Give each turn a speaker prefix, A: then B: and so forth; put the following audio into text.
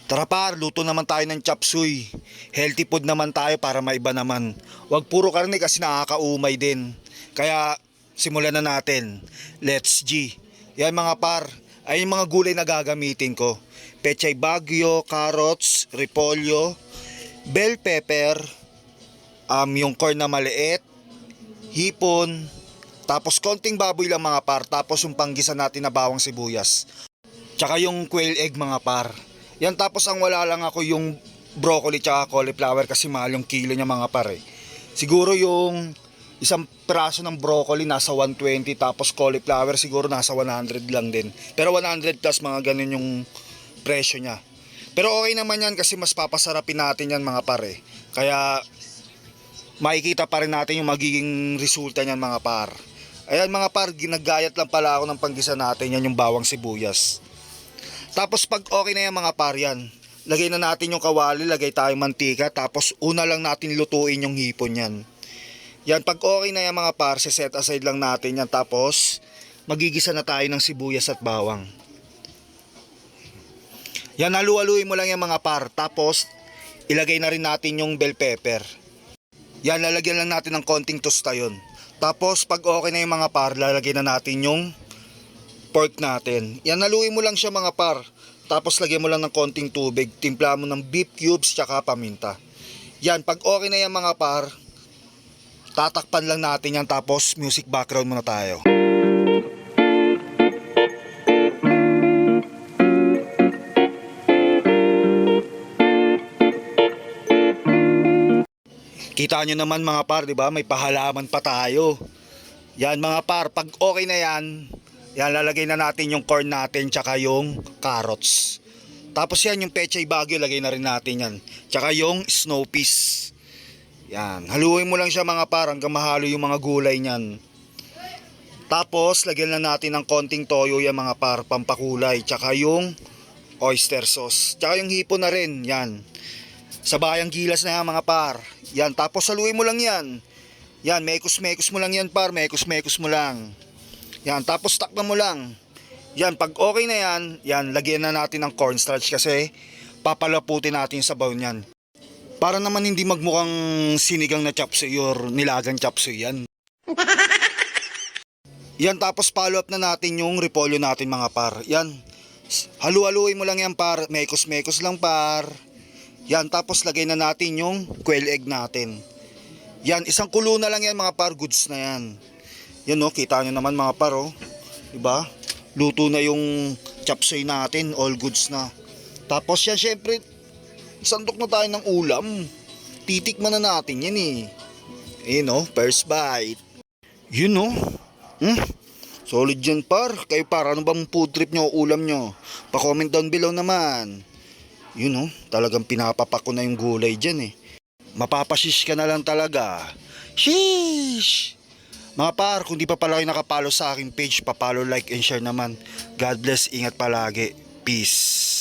A: Tara par, luto naman tayo ng chop suey. Healthy food naman tayo para maiba naman. Huwag puro karne kasi nakakaumay din. Kaya simulan na natin. Let's G. Yan mga par, ay yung mga gulay na gagamitin ko. Pechay bagyo, carrots, repolyo, bell pepper, yung corn na maliit, hipon, tapos konting baboy lang mga par, tapos yung panggisa natin na bawang sibuyas. Tsaka yung quail egg mga par. Yan, tapos ang wala lang ako yung broccoli tsaka cauliflower kasi mahal yung kilo niya mga par eh. Siguro yung isang piraso ng broccoli nasa 120, tapos cauliflower siguro nasa 100 lang din. Pero 100 plus mga ganun yung presyo niya. Pero okay naman yan kasi mas papasarapin natin yan mga par eh. Kaya makikita pa rin natin yung magiging resulta niyan mga par. Ayan mga par, ginagayat lang pala ako ng panggisa natin, yan yung bawang sibuyas. Tapos pag okay na yan mga par, yan, lagay na natin yung kawali, lagay tayong mantika, tapos una lang natin lutuin yung hipon yan. Yan, pag okay na yan mga par, set aside lang natin yan, tapos magigisa na tayo ng sibuyas at bawang. Yan, halu-haluin mo lang yan mga par, tapos ilagay na rin natin yung bell pepper. Yan, lalagyan lang natin ng konting tosta yun. Tapos pag okay na yung mga par, lalagyan na natin yung pork natin. Yan, haluin mo lang siya mga par. Tapos lagyan mo lang ng konting tubig. Timpla mo ng beef cubes tsaka paminta. Yan, pag okay na yan mga par, tatakpan lang natin yan. Tapos music background muna tayo. Kita nyo naman mga par, di ba? May pahalaman pa tayo. Yan mga par, pag okay na yan, yan, lalagay na natin yung corn natin tsaka yung carrots. Tapos yan, yung pechay bagyo, lagay na rin natin yan. Tsaka yung snow peas. Yan, haluin mo lang siya mga par hanggang mahalo yung mga gulay niyan. Tapos, lagyan na natin ng konting toyo yan mga par, pampakulay. Tsaka yung oyster sauce. Tsaka yung hipon na rin, yan. Sabayang gilas na yan mga par. Yan, tapos haluin mo lang yan. Yan, mekos-mekos mo lang yan par, mekos-mekos mo lang. Yan, tapos takpan mo lang. Yan, pag okay na yan, yan, lagyan na natin ng cornstarch kasi papalaputin natin sa sabaw niyan. Para naman hindi magmukhang sinigang na chop suey or nilagang chop suey yan. Yan, tapos follow up na natin yung repolyo natin mga par. Yan, halu-haluin mo lang yan par, mekos-mekos lang par. Yan, tapos lagay na natin yung quail egg natin. Yan, isang kulo na lang yan mga par, goods na yan. Yan o, kita nyo naman mga par o. Diba? Luto na yung chop suey natin, all goods na. Tapos yan, syempre, sandok na tayo ng ulam. Titikman na natin yan eh. Ayun o, first bite. Yun o. Solid yan par. Kayo par, ano bang food trip nyo o ulam nyo? Pa-comment down below naman. Yun o, talagang pinapapak ko na yung gulay dyan eh. Mapapashish ka na lang talaga. Sheesh! Mga par, kung di pa pala kayo nakapalo sa aking page, papalo, like, and share naman. God bless, ingat palagi. Peace.